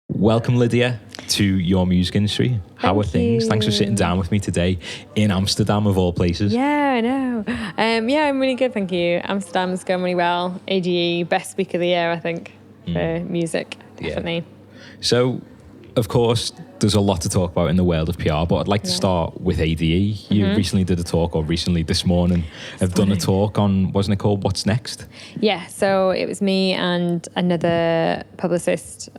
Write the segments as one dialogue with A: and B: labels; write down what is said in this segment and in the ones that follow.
A: Welcome, Lydia, to your music industry. How are things? Thanks for sitting down with me today in Amsterdam, of all places.
B: Yeah, I know. I'm really good, thank you. Amsterdam's going really well. ADE, best week of the year, I think, for music, definitely.
A: Yeah. So, of course, there's a lot to talk about in the world of PR, but I'd like to start with ADE. You recently did a talk, or recently this morning, have done a talk on, wasn't it called What's Next?
B: Yeah, so it was me and another publicist,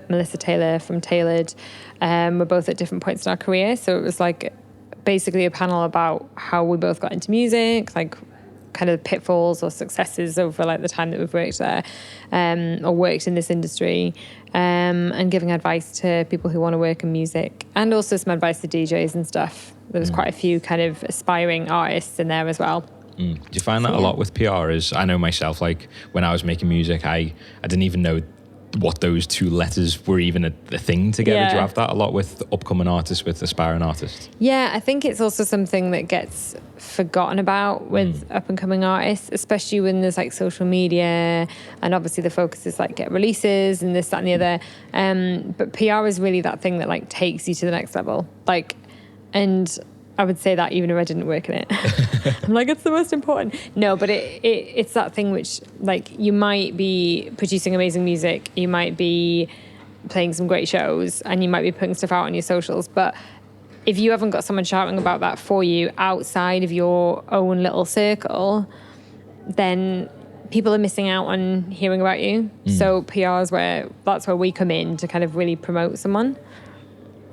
B: Melissa Taylor from Tailored. We're both at different points in our career, so it was like basically a panel about how we both got into music, like kind of pitfalls or successes over like the time that we've worked there, or worked in this industry, and giving advice to people who want to work in music, and also some advice to DJs and stuff. There was quite a few kind of aspiring artists in there as well.
A: Do you find that a lot with PR? Is I know myself, like when I was making music, I didn't even know what those two letters were even a thing together.
B: Yeah.
A: Do you have that a lot with upcoming artists, with aspiring artists?
B: Yeah, I think it's also something that gets forgotten about with up and coming artists, especially when there's like social media, and obviously the focus is like get releases and this, that and the other. But PR is really that thing that like takes you to the next level. Like, and I would say that even if I didn't work in it. I'm like, it's the most important. No, but it's that thing which, like, you might be producing amazing music, you might be playing some great shows, and you might be putting stuff out on your socials, but if you haven't got someone shouting about that for you outside of your own little circle, then people are missing out on hearing about you. So PR is that's where we come in to kind of really promote someone.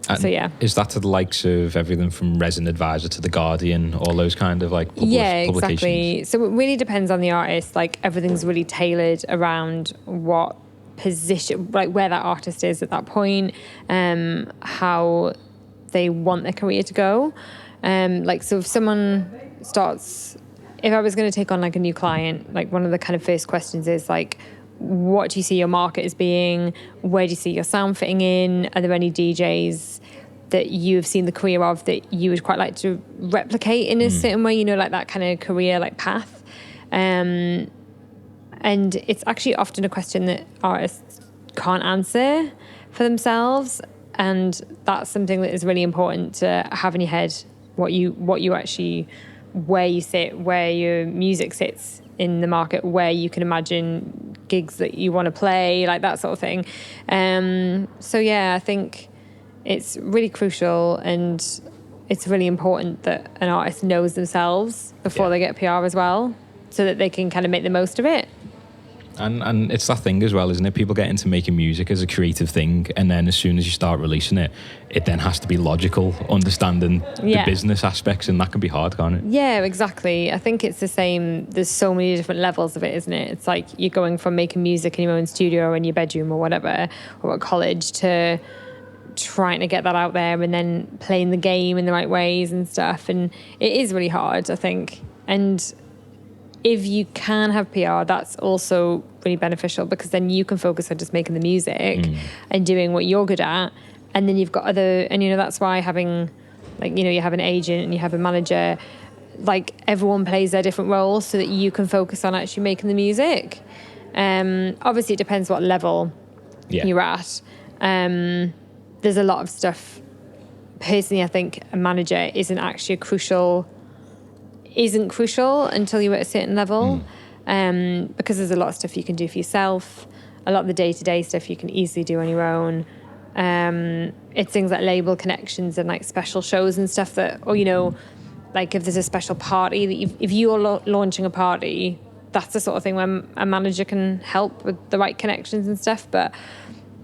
A: And
B: so yeah,
A: is that to the likes of everything from Resident Advisor to The Guardian, all those kind of like publications?
B: Exactly. So it really depends on the artist. Like everything's really tailored around what position, like where that artist is at that point, how they want their career to go. Like, so if someone starts, if I was going to take on like a new client, like one of the kind of first questions is like, what do you see your market as being? Where do you see your sound fitting in? Are there any DJs that you have seen the career of that you would quite like to replicate in a certain way, you know, like that kind of career like path? And it's actually often a question that artists can't answer for themselves. And that's something that is really important to have in your head, what you actually, where you sit, where your music sits in the market, where you can imagine gigs that you want to play, like that sort of thing. So yeah, I think it's really crucial, and it's really important that an artist knows themselves before they get PR as well, so that they can kind of make the most of it.
A: And it's that thing as well, isn't it? People get into making music as a creative thing, and then as soon as you start releasing it, it then has to be logical, understanding the business aspects, and that can be hard, can't it?
B: Yeah, exactly. I think it's the same. There's so many different levels of it, isn't it? It's like you're going from making music in your own studio or in your bedroom or whatever, or at college, to trying to get that out there and then playing the game in the right ways and stuff. And it is really hard, I think. And if you can have PR, that's also really beneficial, because then you can focus on just making the music and doing what you're good at. And then you've got other, and you know, that's why having, like, you know, you have an agent and you have a manager, like everyone plays their different roles so that you can focus on actually making the music. Obviously it depends what level you're at. There's a lot of stuff. Personally, I think a manager isn't crucial until you're at a certain level, because there's a lot of stuff you can do for yourself. A lot of the day-to-day stuff you can easily do on your own. It's things like label connections and like special shows and stuff that, or, you know, like if there's a special party that if you're launching a party, that's the sort of thing where a manager can help with the right connections and stuff. But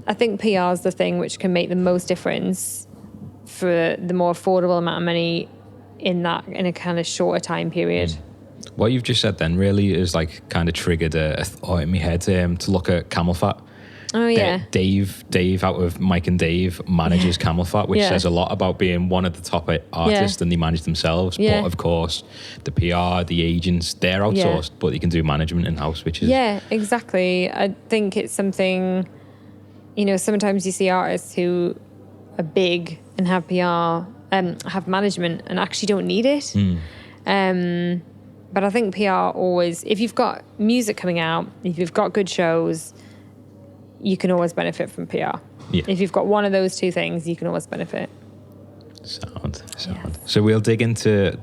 B: I think PR is the thing which can make the most difference for the more affordable amount of money in a kind of shorter time period.
A: What you've just said then really is like kind of triggered a thought in my head to look at Camel Fat.
B: Oh yeah.
A: Dave out of Mike and Dave manages Camel Fat, which says a lot about being one of the top artists, and they manage themselves. But of course, the PR, the agents, they're outsourced, but they can do management in-house, which is...
B: Yeah, exactly. I think it's something, you know, sometimes you see artists who are big and have PR, have management and actually don't need it. But I think PR always, if you've got music coming out, if you've got good shows, you can always benefit from PR.
A: Yeah.
B: If you've got one of those two things, you can always benefit.
A: Sound.
B: Yeah.
A: So we'll dig into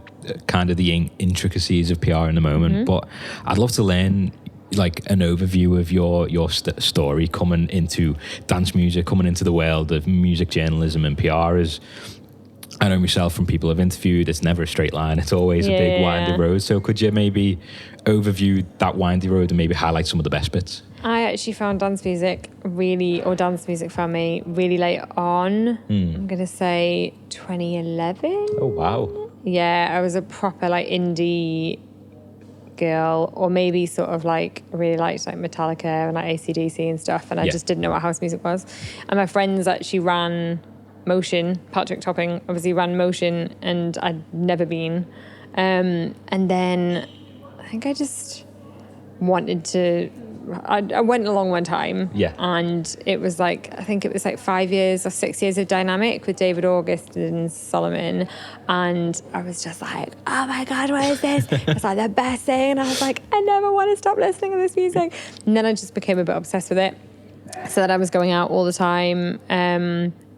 A: kind of the intricacies of PR in a moment, but I'd love to learn like an overview of your story coming into dance music, coming into the world of music journalism and PR. As I know myself from people I've interviewed, it's never a straight line. It's always a big windy road. So could you maybe overview that windy road and maybe highlight some of the best bits?
B: I actually found dance music found me really late on. I'm going to say 2011.
A: Oh, wow.
B: Yeah, I was a proper like indie girl, or maybe sort of like really liked like Metallica and like AC/DC and stuff, and I just didn't know what house music was. And my friends actually ran Motion. Patrick Topping obviously ran Motion, and I'd never been. And then I think I just wanted to. I went along one time, and it was like, I think it was like 5 years or 6 years of Dynamic with David August and Solomon, and I was just like, oh my God, what is this? It's like the best thing, and I was like, I never want to stop listening to this music. And then I just became a bit obsessed with it, so that I was going out all the time.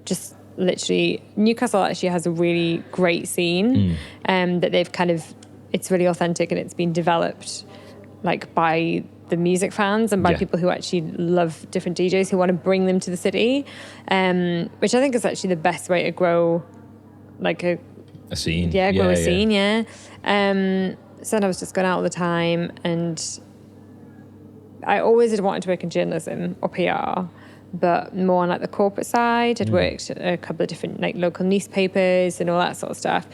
B: Just literally, Newcastle actually has a really great scene, that they've kind of, it's really authentic, and it's been developed like by the music fans and by people who actually love different DJs who want to bring them to the city, which I think is actually the best way to grow like a scene. Grow a scene. So I was just going out all the time, and I always had wanted to work in journalism or PR, but more on like the corporate side. I'd worked at a couple of different like local newspapers and all that sort of stuff.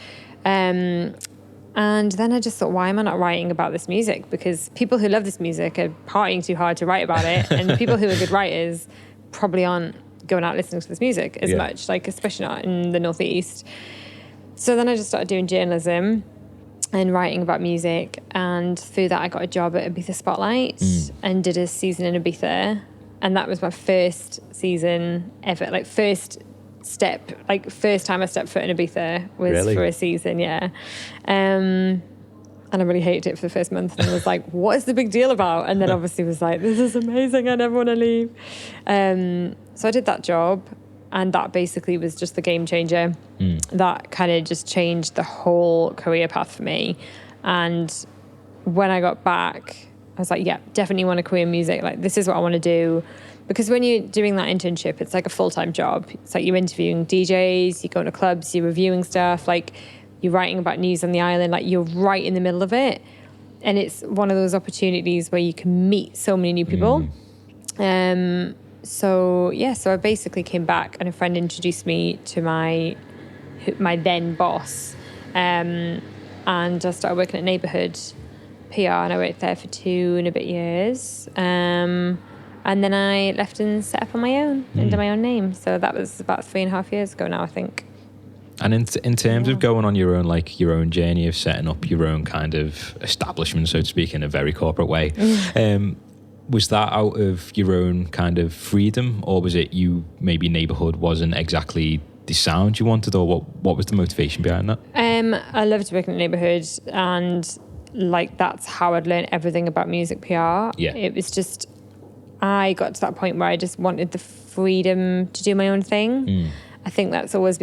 B: And then I just thought, why am I not writing about this music? Because people who love this music are partying too hard to write about it. And people who are good writers probably aren't going out listening to this music as much, like especially not in the Northeast. So then I just started doing journalism and writing about music. And through that, I got a job at Ibiza Spotlight and did a season in Ibiza. And that was my first season ever, like first time I stepped foot in Ibiza was for a season, and I really hated it for the first month, and I was like, what is the big deal about? And then obviously was like, this is amazing, I never want to leave. So I did that job, and that basically was just the game changer. That kind of just changed the whole career path for me. And when I got back, I was like, definitely want a career in music, like this is what I want to do. Because when you're doing that internship, it's like a full-time job. It's like you're interviewing DJs, you're going to clubs, you're reviewing stuff, like you're writing about news on the island, like you're right in the middle of it. And it's one of those opportunities where you can meet so many new people. So I basically came back, and a friend introduced me to my then boss. And I started working at Neighbourhood PR, and I worked there for 2 and a bit years. And then I left and set up on my own under my own name. So that was about 3.5 years ago now, I think.
A: And in terms of going on your own journey of setting up your own kind of establishment, so to speak, in a very corporate way, was that out of your own kind of freedom, or was it maybe Neighbourhood wasn't exactly the sound you wanted, or what was the motivation behind that?
B: I loved working at Neighbourhood, and like that's how I'd learned everything about music PR. It was just, I got to that point where I just wanted the freedom to do my own thing. I think I've always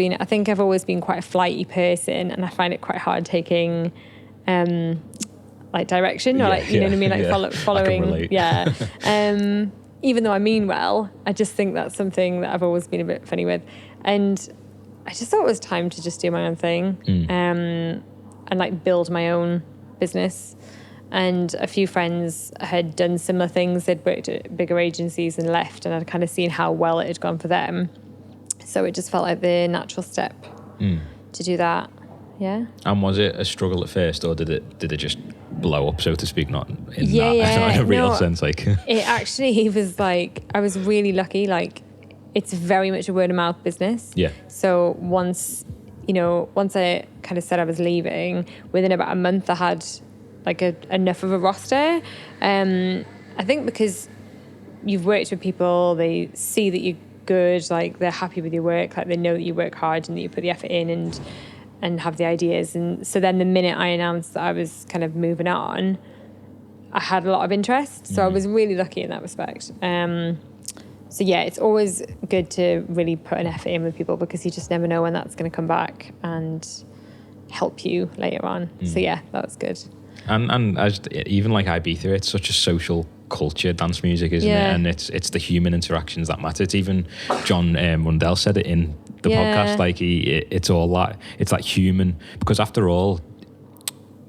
B: been quite a flighty person, and I find it quite hard taking like direction, or like, you know what I mean? Like following. I can relate. Even though I mean well, I just think that's something that I've always been a bit funny with. And I just thought it was time to just do my own thing, and like build my own business. And a few friends had done similar things. They'd worked at bigger agencies and left, and I'd kind of seen how well it had gone for them. So it just felt like the natural step to do that. Yeah. And
A: was it a struggle at first, or did it just blow up, so to speak, not in a real sense? Like
B: it actually was like, I was really lucky. Like it's very much a word of mouth business. Yeah. So once I kind of said I was leaving, within about a month I had like enough of a roster. I think because you've worked with people, they see that you're good, like they're happy with your work, like they know that you work hard and that you put the effort in and have the ideas. And so then the minute I announced that I was kind of moving on, I had a lot of interest. So I was really lucky in that respect. So yeah, it's always good to really put an effort in with people, because you just never know when that's going to come back and help you later on. So yeah, that was good.
A: And as even like Ibiza, it's such a social culture, dance music, isn't it? And it's the human interactions that matter. It's even John Rundell said it in the podcast. Like it's all that. It's like human, because after all,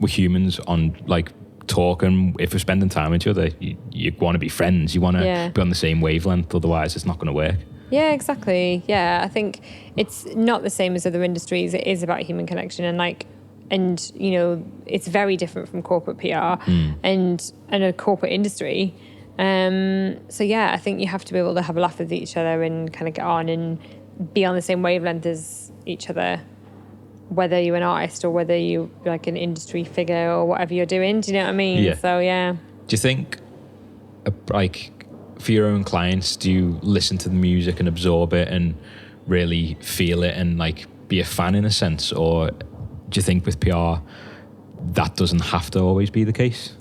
A: we're humans on like talking. If we're spending time with each other, you want to be friends. You want to be on the same wavelength. Otherwise, it's not going to work.
B: Yeah, exactly. Yeah, I think it's not the same as other industries. It is about human connection, and you know, it's very different from corporate PR and a corporate industry. So yeah, I think you have to be able to have a laugh with each other and kind of get on and be on the same wavelength as each other, whether you're an artist or whether you're like an industry figure or whatever you're doing. Do you know what I mean?
A: Yeah.
B: So yeah.
A: Do you think, like, for your own clients, do you listen to the music and absorb it and really feel it and like be a fan in a sense, or do you think with PR that doesn't have to always be the case?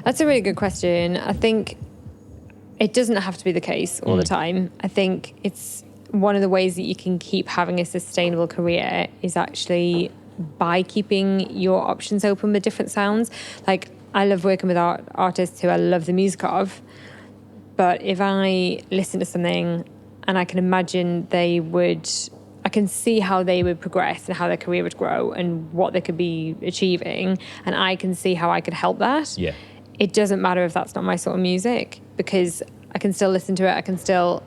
B: That's a really good question. I think it doesn't have to be the case all the time. I think it's one of the ways that you can keep having a sustainable career is actually by keeping your options open with different sounds. Like, I love working with artists who I love the music of, but if I listen to something and I can imagine I can see how they would progress and how their career would grow and what they could be achieving, and I can see how I could help that.
A: Yeah.
B: It doesn't matter if that's not my sort of music, because I can still listen to it. I can still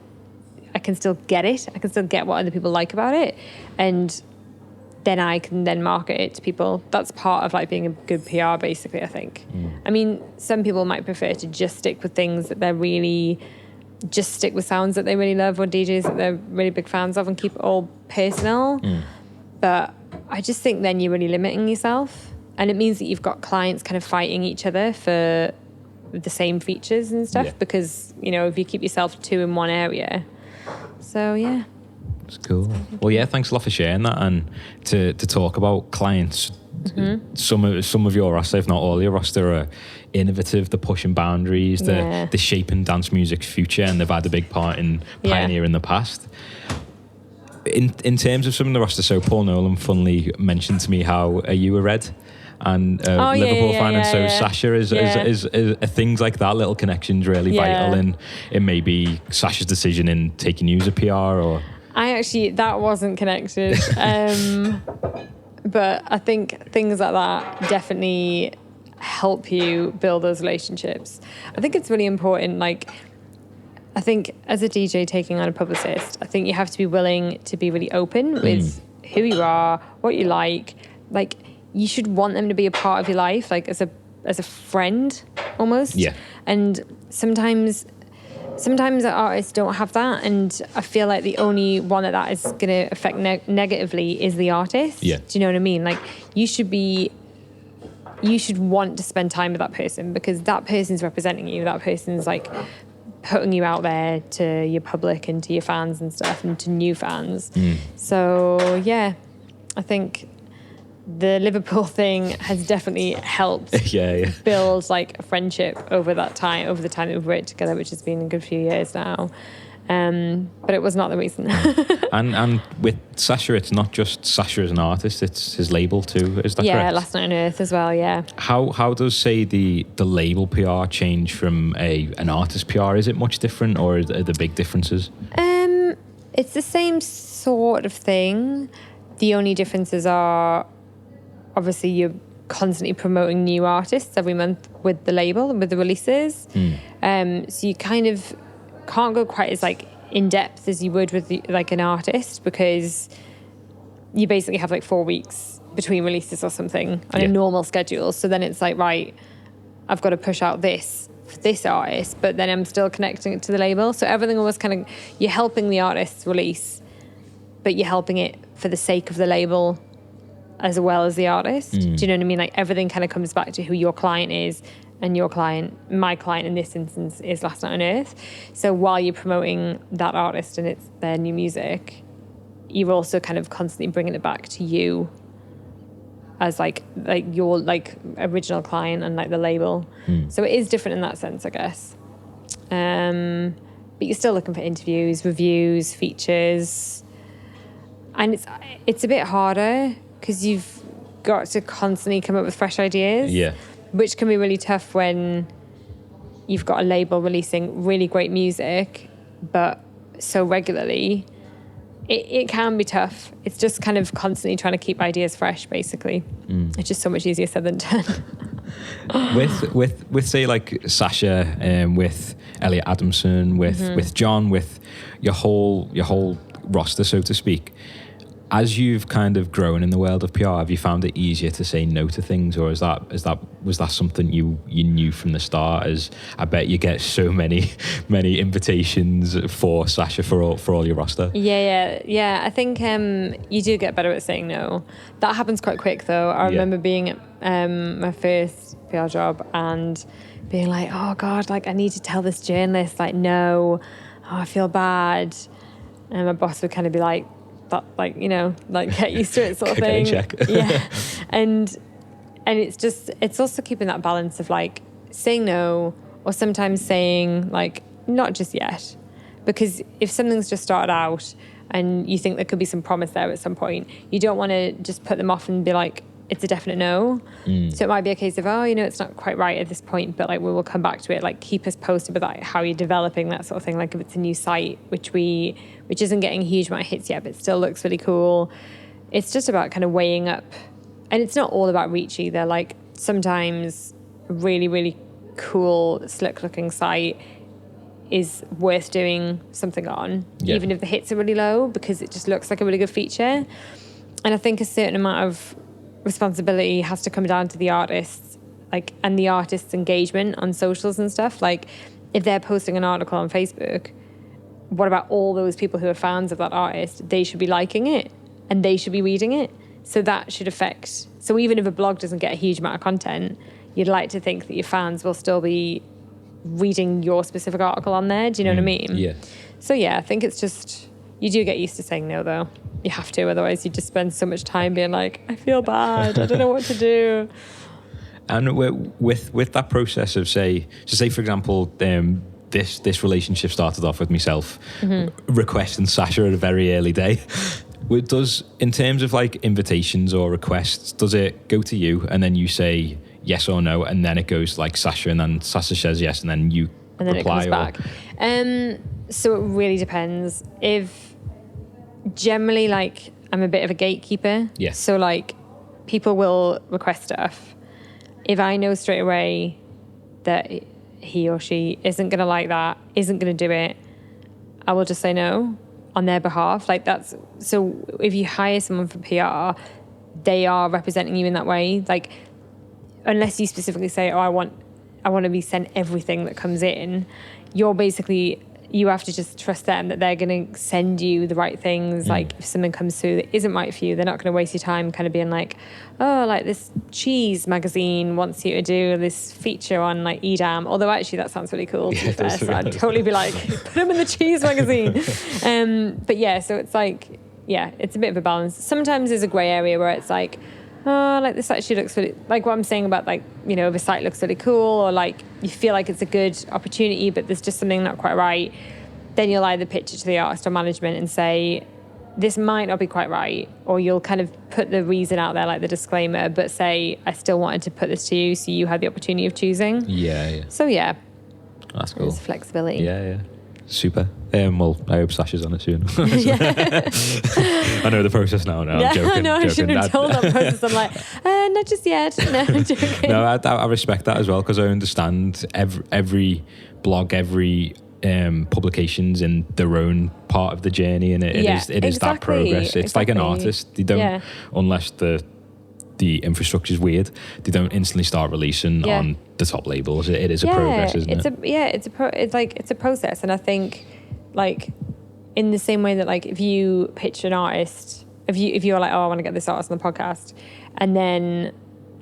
B: get it. I can still get what other people like about it, and then I can then market it to people. That's part of like being a good PR, basically, I think. I mean, some people might prefer to just stick with things that they're really, just stick with sounds that they really love, or DJs that they're really big fans of, and keep it all personal. But I just think then you're really limiting yourself, and it means that you've got clients kind of fighting each other for the same features and stuff, because, you know, if you keep yourself too in one area. So yeah.
A: It's cool. Well, yeah, thanks a lot for sharing that, and to talk about clients. Some of your roster, if not all your roster, are innovative. They're pushing boundaries. They're shaping dance music's future, and they've had a big part in pioneering in the past. In terms of some of the roster, so Paul Nolan funnily mentioned to me how you were Red and Liverpool fan, and so Sasha is things like that, little connections, really vital in maybe Sasha's decision in taking you as a PR, or.
B: That wasn't connected. But I think things like that definitely help you build those relationships. I think it's really important. Like, I think as a DJ taking on a publicist, I think you have to be willing to be really open with who you are, what you like. Like, you should want them to be a part of your life, like as a friend almost. Yeah. And sometimes artists don't have that, and I feel like the only one that is going to affect negatively is the artist. Yeah. Do you know what I mean? Like, you should want to spend time with that person, because that person's representing you. That person's like putting you out there to your public and to your fans and stuff, and to new fans. So yeah, I think the Liverpool thing has definitely helped build like a friendship over the time that we've worked together, which has been a good few years now. But it was not the reason.
A: and with Sasha, it's not just Sasha as an artist, it's his label too, is that correct?
B: Yeah, Last Night on Earth as well, yeah.
A: How does, say, the label PR change from an artist PR? Is it much different, or are there big differences?
B: It's the same sort of thing. The only differences are, obviously, you're constantly promoting new artists every month with the label and with the releases. So you kind of can't go quite as like in depth as you would with like an artist, because you basically have like 4 weeks between releases or something on a normal schedule. So then it's like, right, I've got to push out this for this artist, but then I'm still connecting it to the label. So everything was kind of, you're helping the artist's release, but you're helping it for the sake of the label as well as the artist. Do you know what I mean? Like, everything kind of comes back to who your client is, and my client in this instance is Last Night on Earth. So while you're promoting that artist and it's their new music, you're also kind of constantly bringing it back to you as like your like original client and like the label. So it is different in that sense, I guess. but you're still looking for interviews, reviews, features. And it's a bit harder because you've got to constantly come up with fresh ideas.
A: Yeah.
B: Which can be really tough when you've got a label releasing really great music, but so regularly. It can be tough. It's just kind of constantly trying to keep ideas fresh, basically. It's just so much easier said than done.
A: with say like Sasha, with Elliot Adamson, with John, with your whole roster, so to speak. As you've kind of grown in the world of PR, have you found it easier to say no to things, or was that something you knew from the start? As I bet you get so many invitations for Sasha for all your roster.
B: Yeah. I think you do get better at saying no. That happens quite quick though. I remember being at my first PR job and being like, oh God, like I need to tell this journalist like no, I feel bad, and my boss would kind of be like, that, like, you know, like get used to it sort of thing.
A: Check.
B: Yeah. And it's also keeping that balance of like saying no, or sometimes saying like not just yet, because if something's just started out and you think there could be some promise there at some point, you don't want to just put them off and be like it's a definite no. So it might be a case of, oh, you know, it's not quite right at this point, but like we will come back to it. Like keep us posted with like how you're developing that sort of thing. Like if it's a new site, which isn't getting a huge amount of hits yet, but still looks really cool. It's just about kind of weighing up, and it's not all about reach either. Like sometimes a really, really cool, slick looking site is worth doing something on, even if the hits are really low, because it just looks like a really good feature. And I think a certain amount of responsibility has to come down to the artists, like, and the artist's engagement on socials and stuff. Like if they're posting an article on Facebook, what about all those people who are fans of that artist? They should be liking it and they should be reading it. So that should affect, so even if a blog doesn't get a huge amount of content, you'd like to think that your fans will still be reading your specific article on there. Do you know what I mean?
A: Yeah.
B: So yeah, I think it's just, you do get used to saying no though. You have to, otherwise you just spend so much time being like, I feel bad, I don't know what to do.
A: And with that process of say for example, this relationship started off with myself requesting Sasha at a very early day. Does, in terms of like invitations or requests, does it go to you and then you say yes or no, and then it goes like Sasha, and then Sasha says yes, and then you
B: and then
A: reply,
B: it comes back? So it really depends. If generally, like, I'm a bit of a gatekeeper.
A: Yeah.
B: So like people will request stuff. If I know straight away that he or she isn't going to like that, isn't going to do it, I will just say no on their behalf. Like that's, so if you hire someone for PR, they are representing you in that way. Like unless you specifically say, oh, I want to be sent everything that comes in, you're basically, you have to just trust them that they're going to send you the right things. Like if something comes through that isn't right for you, they're not going to waste your time kind of being like, oh, like this cheese magazine wants you to do this feature on like Edam. Although actually that sounds really cool, to be fair. So I'd totally be like, put them in the cheese magazine. But yeah, so it's like, yeah, it's a bit of a balance. Sometimes there's a grey area where it's like, oh, like this actually looks really, like what I'm saying about like, you know, if a site looks really cool, or like you feel like it's a good opportunity, but there's just something not quite right, then you'll either pitch it to the artist or management and say, this might not be quite right, or you'll kind of put the reason out there, like the disclaimer, but say, I still wanted to put this to you, so you had the opportunity of choosing.
A: Yeah.
B: So yeah.
A: That's cool.
B: There's flexibility.
A: Yeah. Super. Well, I hope Sasha's on it soon. I know the process now. No, I'm joking.
B: I shouldn't have told that process. I'm like, not just yet. No, I'm joking.
A: No, I respect that as well, because I understand every blog, every publications in their own part of the journey, and it is that progress. It's like an artist. They don't, unless the infrastructure is weird, they don't instantly start releasing on the top labels. It is a progress, isn't it?
B: It's a process. And I think like in the same way that like if you pitch an artist, if you're like, oh, I want to get this artist on the podcast, and then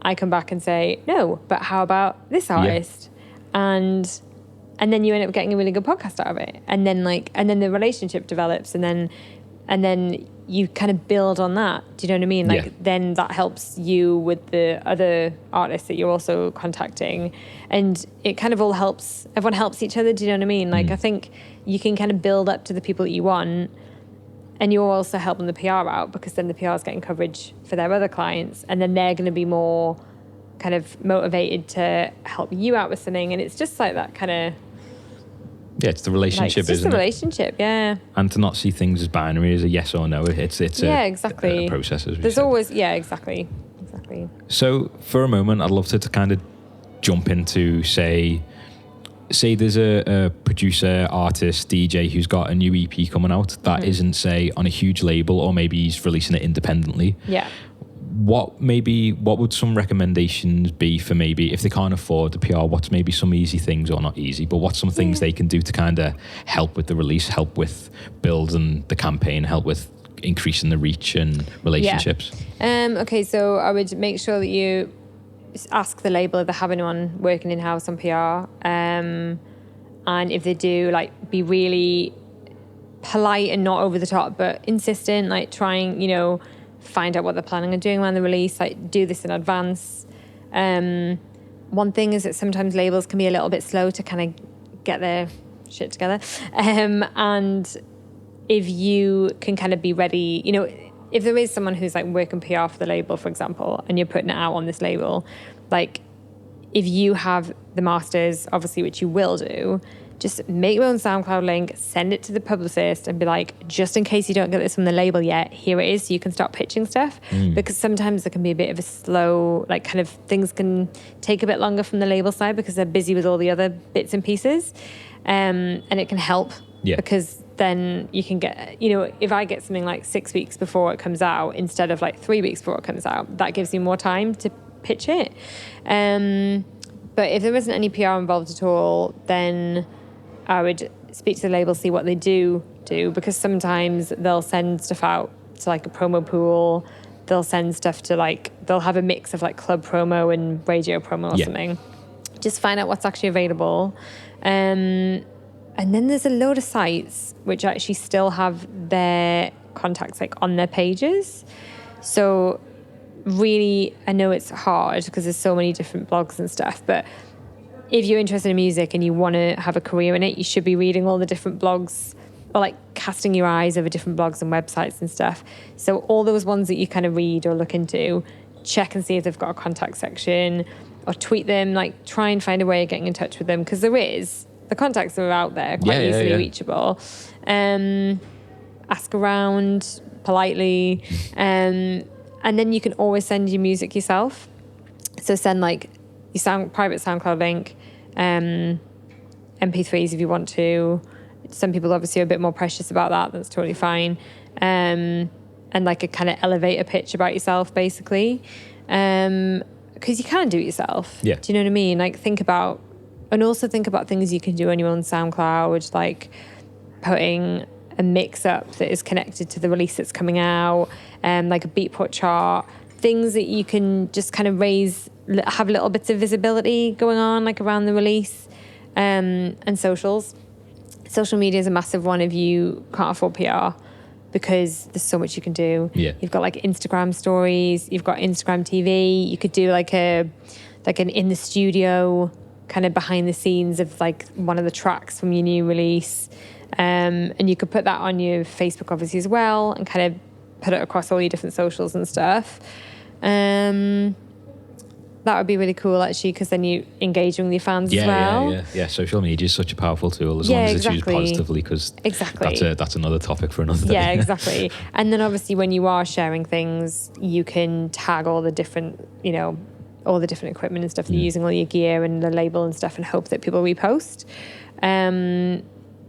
B: I come back and say, no, but how about this artist? And then you end up getting a really good podcast out of it. And then the relationship develops, and then you kind of build on that. Do you know what I mean? Like then that helps you with the other artists that you're also contacting, and it kind of all helps. Everyone helps each other. Do you know what I mean? Like I think you can kind of build up to the people that you want, and you're also helping the PR out, because then the PR is getting coverage for their other clients, and then they're going to be more kind of motivated to help you out with something. And it's just like that kind of...
A: Yeah, it's the relationship,
B: isn't it? It's just the relationship, yeah.
A: And to not see things as binary, as a yes or no. It's
B: exactly.
A: a process, as we
B: There's
A: said.
B: always... Yeah, exactly.
A: So for a moment, I'd love to kind of jump into, say there's a producer, artist, DJ who's got a new EP coming out that isn't, say, on a huge label, or maybe he's releasing it independently.
B: Yeah.
A: What would some recommendations be for, maybe if they can't afford the PR, what's maybe some easy things, or not easy, but what's some things they can do to kind of help with the release, help with building the campaign, help with increasing the reach and relationships?
B: Okay, so I would make sure that you ask the label if they have anyone working in-house on PR, and if they do, like, be really polite and not over the top, but insistent, like trying, find out what they're planning on doing around the release, like do this in advance. One thing is that sometimes labels can be a little bit slow to kind of get their shit together, and if you can kind of be ready, if there is someone who's like working PR for the label, for example, and you're putting it out on this label, like if you have the masters, obviously, which you will do, just make your own SoundCloud link, send it to the publicist, and be like, just in case you don't get this from the label yet, here it is, so you can start pitching stuff. Because sometimes there can be a bit of a slow, like, kind of things can take a bit longer from the label side because they're busy with all the other bits and pieces, and it can help because then you can get, if I get something like 6 weeks before it comes out instead of like 3 weeks before it comes out, that gives you more time to pitch it. But if there isn't any PR involved at all, then I would speak to the label, see what they do, because sometimes they'll send stuff out to like a promo pool. They'll send stuff to they'll have a mix of like club promo and radio promo or something. Just find out what's actually available. And then there's a load of sites which actually still have their contacts like on their pages. So really, I know it's hard because there's so many different blogs and stuff, but if you're interested in music and you want to have a career in it, you should be reading all the different blogs, or like casting your eyes over different blogs and websites and stuff. So all those ones that you kind of read or look into, check and see if they've got a contact section, or tweet them, like try and find a way of getting in touch with them, because the contacts are out there, quite easily reachable. Ask around politely, and then you can always send your music yourself. So send like your private SoundCloud link, MP3s if you want to. Some people obviously are a bit more precious about that. That's totally fine. And like a kind of elevator pitch about yourself, basically, because you can do it yourself.
A: Yeah.
B: Do you know what I mean? Like think about things you can do on your own SoundCloud, like putting a mix up that is connected to the release that's coming out, like a Beatport chart, things that you can just kind of have little bits of visibility going on, like around the release, and socials. Social media is a massive one if you can't afford PR, because there's so much you can do.
A: Yeah.
B: You've got like Instagram stories, you've got Instagram TV, you could do like an in the studio kind of behind the scenes of like one of the tracks from your new release, and you could put that on your Facebook obviously as well, and kind of put it across all your different socials and stuff. That would be really cool actually, because then you engaging with your fans as well.
A: Yeah. Social media is such a powerful tool, as long as it's used positively, because that's another topic for another day.
B: Yeah, exactly. And then obviously when you are sharing things, you can tag all the different, all the different equipment and stuff that you're using, all your gear and the label and stuff, and hope that people repost.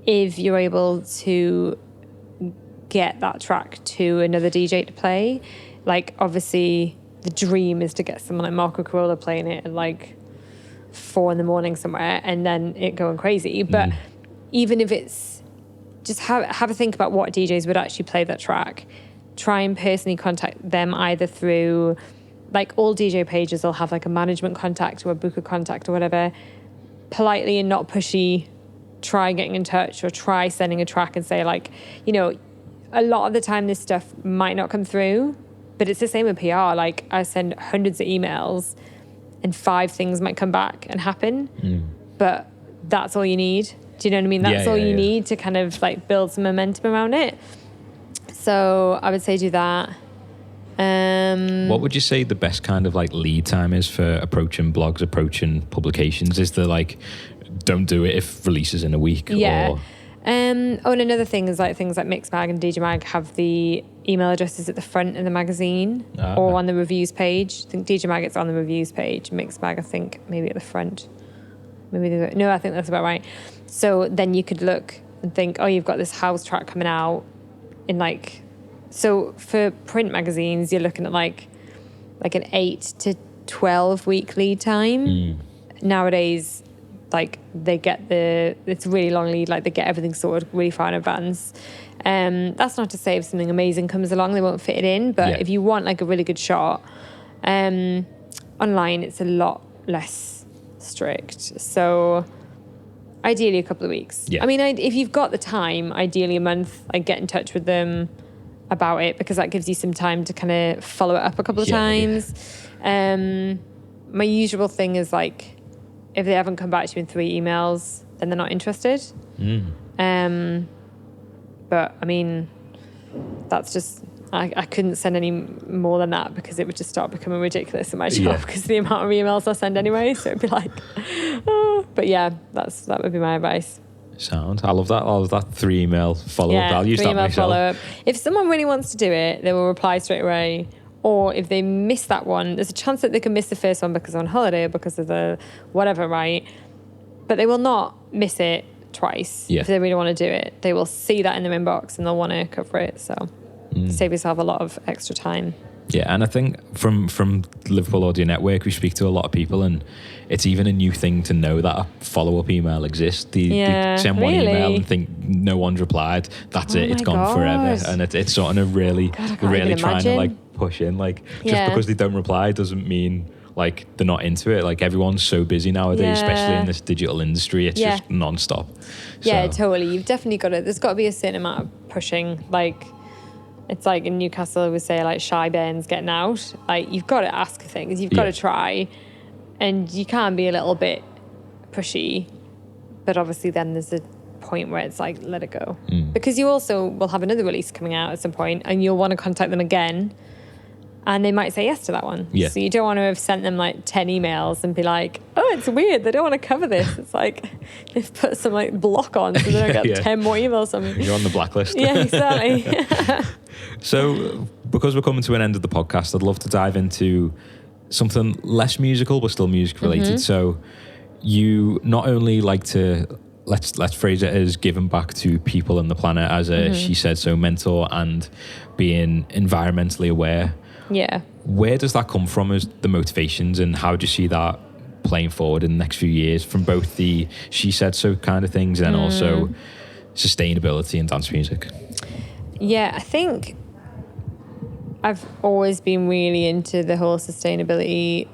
B: If you're able to get that track to another DJ to play, like obviously the dream is to get someone like Marco Carolla playing it at like 4 a.m. somewhere, and then it going crazy. But even if it's just have a think about what DJs would actually play that track. Try and personally contact them, either through, like all DJ pages will have like a management contact or a booker contact or whatever. Politely and not pushy, try getting in touch, or try sending a track and say like, a lot of the time this stuff might not come through, but it's the same with PR. Like I send hundreds of emails and 5 things might come back and happen, but that's all you need Do you know what I mean? That's all you need to kind of like build some momentum around it. So I would say do that.
A: What would you say the best kind of like lead time is for approaching blogs, approaching publications? Is there like, don't do it if releases in a week?
B: Yeah.
A: Or...
B: and another thing is like things like Mixmag and DJ Mag have the email addresses at the front of the magazine or on the reviews page. I think DJ Mag, it's on the reviews page. Mixmag, I think maybe at the front. No, I think that's about right. So then you could look and think, oh, you've got this house track coming out in like... So for print magazines, you're looking at like an 8 to 12 week lead time. Nowadays, like it's a really long lead, like they get everything sorted really far in advance. That's not to say if something amazing comes along, they won't fit it in. But if you want like a really good shot, online it's a lot less strict. So ideally a couple of weeks. I mean, if you've got the time, ideally a month, like get in touch with them about it, because that gives you some time to kind of follow it up a couple of times. My usual thing is like, if they haven't come back to you in 3 emails, then they're not interested. But I mean, that's just, I couldn't send any more than that, because it would just start becoming ridiculous in my job, because the amount of emails I send anyway. So it'd be like, but yeah, that would be my advice.
A: Sound. I love that 3 email follow-up. I'll use that myself.
B: Follow-up. If someone really wants to do it, they will reply straight away. Or if they miss that one, there's a chance that they can miss the first one because they're on holiday or because of the whatever, right? But they will not miss it twice if they really want to do it. They will see that in their inbox and they'll want to cover it. So save yourself a lot of extra time.
A: Yeah, and I think from Liverpool Audio Network, we speak to a lot of people, and it's even a new thing to know that a follow-up email exists. They send one email and think no one's replied. That's it. It's gone forever. And it's sort of really trying to like push in. Like just because they don't reply doesn't mean like they're not into it. Like everyone's so busy nowadays, especially in this digital industry. It's just non-stop.
B: Yeah, totally. You've definitely got to. There's got to be a certain amount of pushing. Like, it's like in Newcastle, we say like shy Ben's getting out. Like, you've got to ask things. You've got to try. And you can be a little bit pushy. But obviously then there's a point where it's like, let it go. Because you also will have another release coming out at some point and you'll want to contact them again. And they might say yes to that one. Yeah. So you don't want to have sent them like 10 emails and be like, oh, it's weird. They don't want to cover this. It's like they've put some like block on so they don't get 10 more emails from me.
A: You're on the blacklist.
B: Yeah, exactly.
A: So because we're coming to an end of the podcast, I'd love to dive into something less musical but still music related. So you not only like to, let's phrase it as giving back to people and the planet as a, she said, so mentor and being environmentally aware.
B: Yeah.
A: Where does that come from as the motivations, and how do you see that playing forward in the next few years from both the she said so kind of things and also sustainability in dance music? Yeah,
B: I think I've always been really into the whole sustainability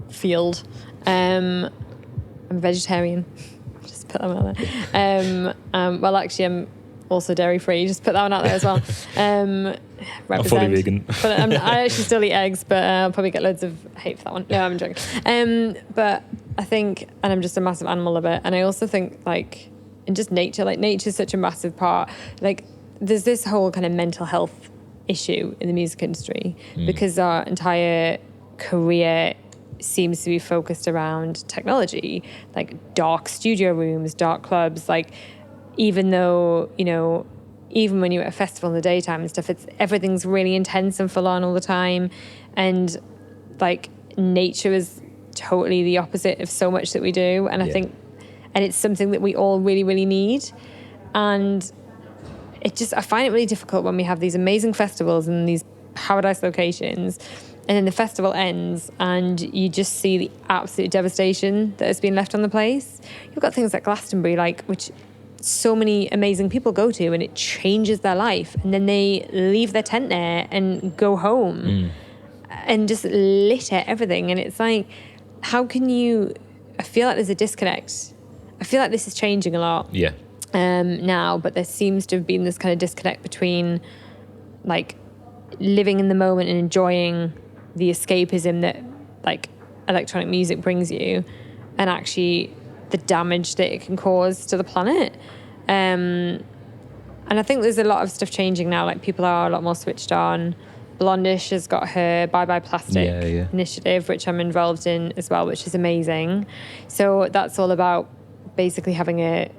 B: field. I'm a vegetarian. Just put that one out there. Well, actually, I'm also dairy free. Just put that one out there as well.
A: I'm fully vegan.
B: But I actually still eat eggs, but I'll probably get loads of hate for that one. No, I'm joking. But I think, and I'm just a massive animal lover, and I also think like in just nature, like nature's such a massive part. Like there's this whole kind of mental health issue in the music industry because our entire career seems to be focused around technology, like dark studio rooms, dark clubs, like even though, you know, even when you're at a festival in the daytime and stuff, everything's really intense and full on all the time. And like nature is totally the opposite of so much that we do. And I think, and it's something that we all really, really need. And I find it really difficult when we have these amazing festivals and these paradise locations, and then the festival ends and you just see the absolute devastation that has been left on the place. You've got things like Glastonbury, like, which so many amazing people go to, and it changes their life, and then they leave their tent there and go home and just litter everything. And it's like, how can you, I feel like there's a disconnect. I feel like this is changing a lot now, but there seems to have been this kind of disconnect between like living in the moment and enjoying the escapism that like electronic music brings you, and actually the damage that it can cause to the planet. And I think there's a lot of stuff changing now. Like, people are a lot more switched on. Blondish has got her Bye Bye Plastic initiative, which I'm involved in as well, which is amazing. So that's all about basically having a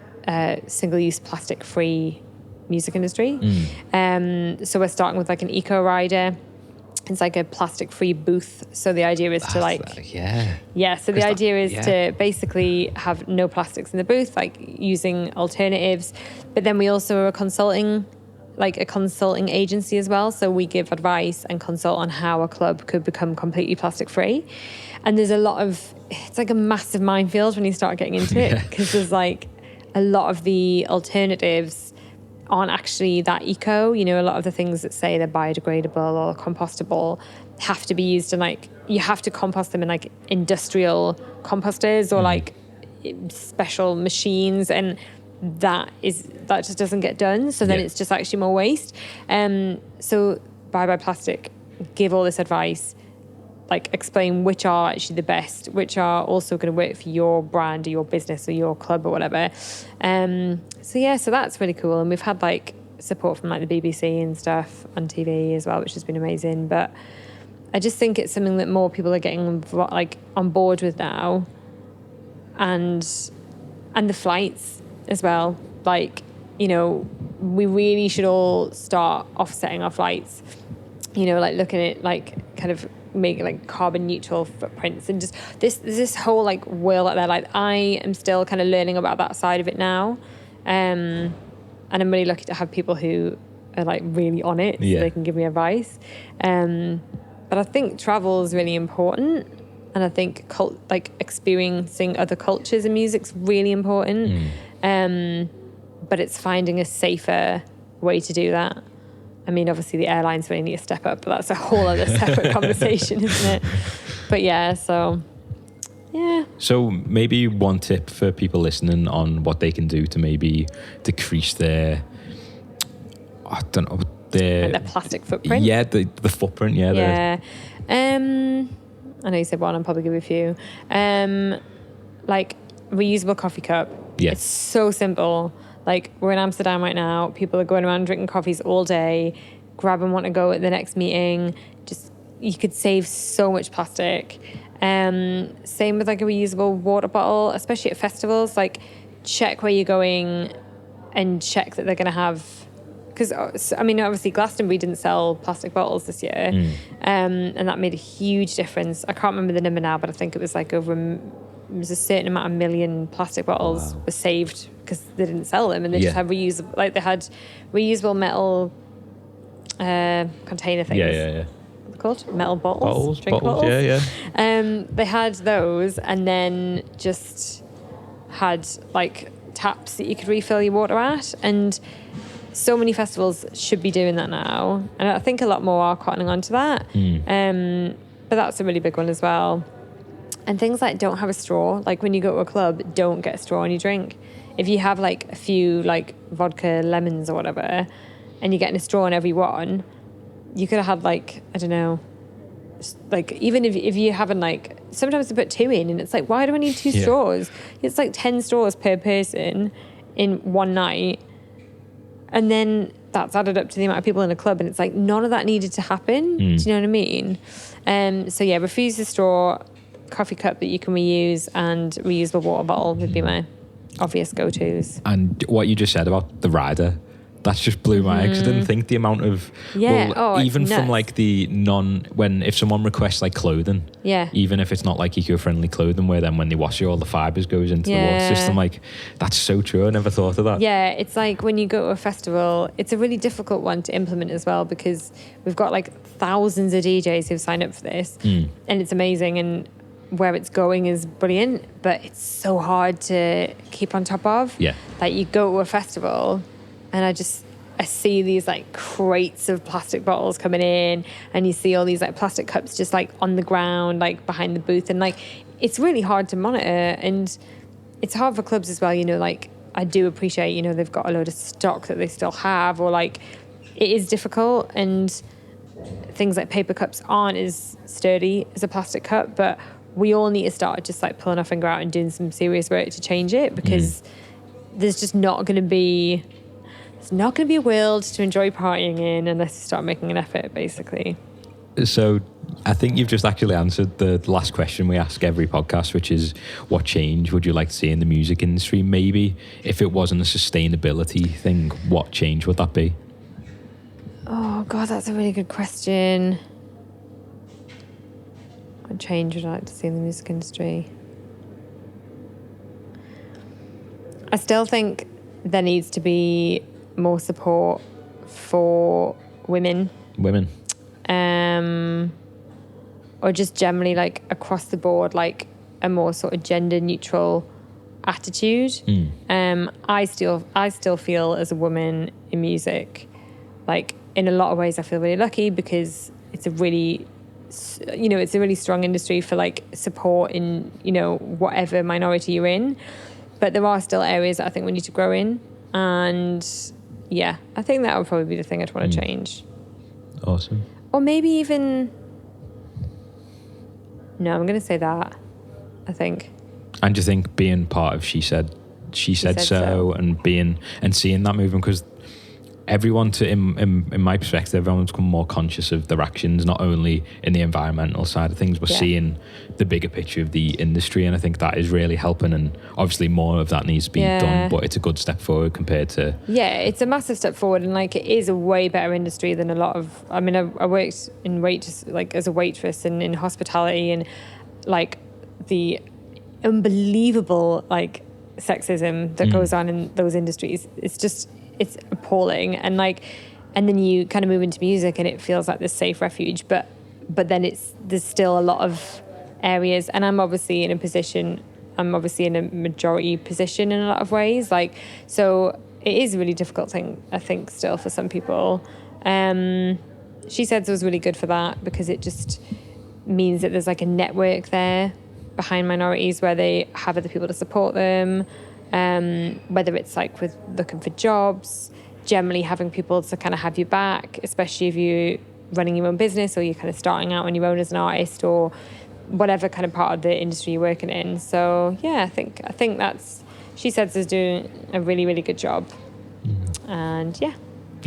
B: single-use plastic-free music industry. So we're starting with like an eco rider. It's like a plastic-free booth. So the idea is to so the idea is to basically have no plastics in the booth, like using alternatives. But then we also are a consulting agency as well. So we give advice and consult on how a club could become completely plastic-free. And there's it's like a massive minefield when you start getting into it, because there's like a lot of the alternatives aren't actually that eco. You know, a lot of the things that say they're biodegradable or compostable have to be used in, like, you have to compost them in like industrial composters or like special machines, and that just doesn't get done. So then it's just actually more waste. So Bye Bye Plastic give all this advice, like explain which are actually the best, which are also going to work for your brand or your business or your club or whatever. So that's really cool. And we've had like support from like the BBC and stuff on TV as well, which has been amazing. But I just think it's something that more people are getting like on board with now, and the flights as well. Like, you know, we really should all start offsetting our flights, you know, like looking at like kind of make like carbon neutral footprints, and just this whole like world out there. Like, I am still kind of learning about that side of it now, and I'm really lucky to have people who are like really on it, so they can give me advice. But I think travel is really important, and I think like experiencing other cultures and music's really important. But it's finding a safer way to do that. I mean, obviously the airlines really need to step up, but that's a whole other separate conversation, isn't it? But so
A: maybe one tip for people listening on what they can do to maybe decrease their, I don't know,
B: their plastic footprint.
A: Yeah, the footprint. Yeah.
B: I know you said one. I'll probably give you a few. Like reusable coffee cup. Yeah. It's so simple. Like, we're in Amsterdam right now. People are going around drinking coffees all day, grab and want to go at the next meeting. Just, you could save so much plastic. Same with like a reusable water bottle, especially at festivals. Like, check where you're going and check that they're going to have, because I mean, obviously Glastonbury didn't sell plastic bottles this year, and that made a huge difference. I can't remember the number now, but I think it was like it was a certain amount of million plastic bottles were saved because they didn't sell them, and they just had reusable, like they had reusable metal container things.
A: Yeah.
B: What are they called? Metal bottles. Drink bottles. Yeah. They had those, and then just had like taps that you could refill your water at, and so many festivals should be doing that now, and I think a lot more are cottoning onto that. But that's a really big one as well. And things like don't have a straw. Like, when you go to a club, don't get a straw in your drink. If you have like a few like vodka lemons or whatever, and you're getting a straw in every one, you could have had like, I don't know, like even if you're having like, sometimes they put 2 in, and it's like, why do I need 2 straws? It's like 10 straws per person in one night. And then that's added up to the amount of people in a club, and it's like none of that needed to happen. Do you know what I mean? Refuse the straw, coffee cup that you can reuse, and reusable water bottle would be my obvious go-tos. And
A: what you just said about the rider, that just blew my eggs. I didn't think the amount of even from like the if someone requests like clothing, even if it's not like eco-friendly clothing, where then when they wash it, all the fibers goes into the water system. Like, that's so true. I never thought of that.
B: Yeah, it's like when you go to a festival, it's a really difficult one to implement as well, because we've got like thousands of DJs who've signed up for this, and it's amazing, and where it's going is brilliant, but it's so hard to keep on top of. Like, you go to a festival, and I see these like crates of plastic bottles coming in, and you see all these like plastic cups just like on the ground, like behind the booth, and like it's really hard to monitor, and it's hard for clubs as well. You know, like, I do appreciate, you know, they've got a load of stock that they still have, or like it is difficult, and things like paper cups aren't as sturdy as a plastic cup, but we all need to start just like pulling our finger out and doing some serious work to change it, because there's just not going to be a world to enjoy partying in unless you start making an effort, basically.
A: So I think you've just actually answered the last question we ask every podcast, which is, what change would you like to see in the music industry? Maybe if it wasn't a sustainability thing, what change would that be?
B: Oh God, that's a really good question. What change would I like to see in the music industry? I still think there needs to be more support for women. Or just generally, like, across the board, like a more sort of gender neutral attitude. I still feel, as a woman in music, like in a lot of ways I feel really lucky, because it's a really strong industry for like support in, you know, whatever minority you're in. But there are still areas that I think we need to grow in. And yeah, I think that would probably be the thing I'd want to change.
A: Awesome.
B: Or maybe even... No, I'm going to say that, I think.
A: And do you think being part of She Said So and seeing that movement, because everyone, in my perspective, everyone's become more conscious of their actions, not only in the environmental side of things, but seeing the bigger picture of the industry. And I think that is really helping, and obviously more of that needs to be done, but it's a good step forward compared to... Yeah,
B: it's a massive step forward, and like it is a way better industry than a lot of... I mean, I worked as a waitress and in hospitality, and like the unbelievable like sexism that goes on in those industries. It's appalling. And then you kind of move into music and it feels like this safe refuge, but then there's still a lot of areas, and I'm obviously in a majority position in a lot of ways, like, so it is a really difficult thing, I think, still for some people. She Said it was really good for that, because it just means that there's like a network there behind minorities where they have other people to support them. Whether it's like with looking for jobs, generally having people to kind of have you back, especially if you're running your own business or you're kind of starting out on your own as an artist, or whatever kind of part of the industry you're working in. So yeah, I think that's... She Said is doing a really, really good job. And yeah.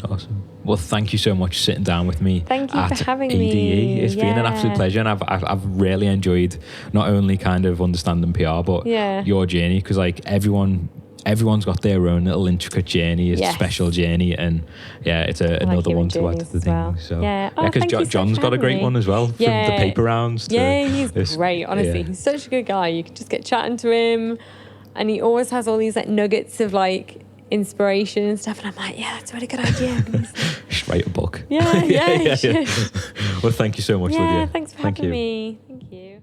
A: Awesome. Well, thank you so much for sitting down with me.
B: Thank you for having me.
A: It's been an absolute pleasure, and I've really enjoyed not only kind of understanding PR, but your journey, because like everyone's got their own little intricate journey, it's a special journey, and it's another one to add to the thing. Well. So because John's got a great one as well, from the paper rounds.
B: He's great. Honestly, he's such a good guy. You can just get chatting to him, and he always has all these like nuggets of like inspiration and stuff, and I'm like, that's a really good idea.
A: Just write a book.
B: Yeah.
A: Well, thank you so much, Lydia.
B: Thanks for having me. Thank you.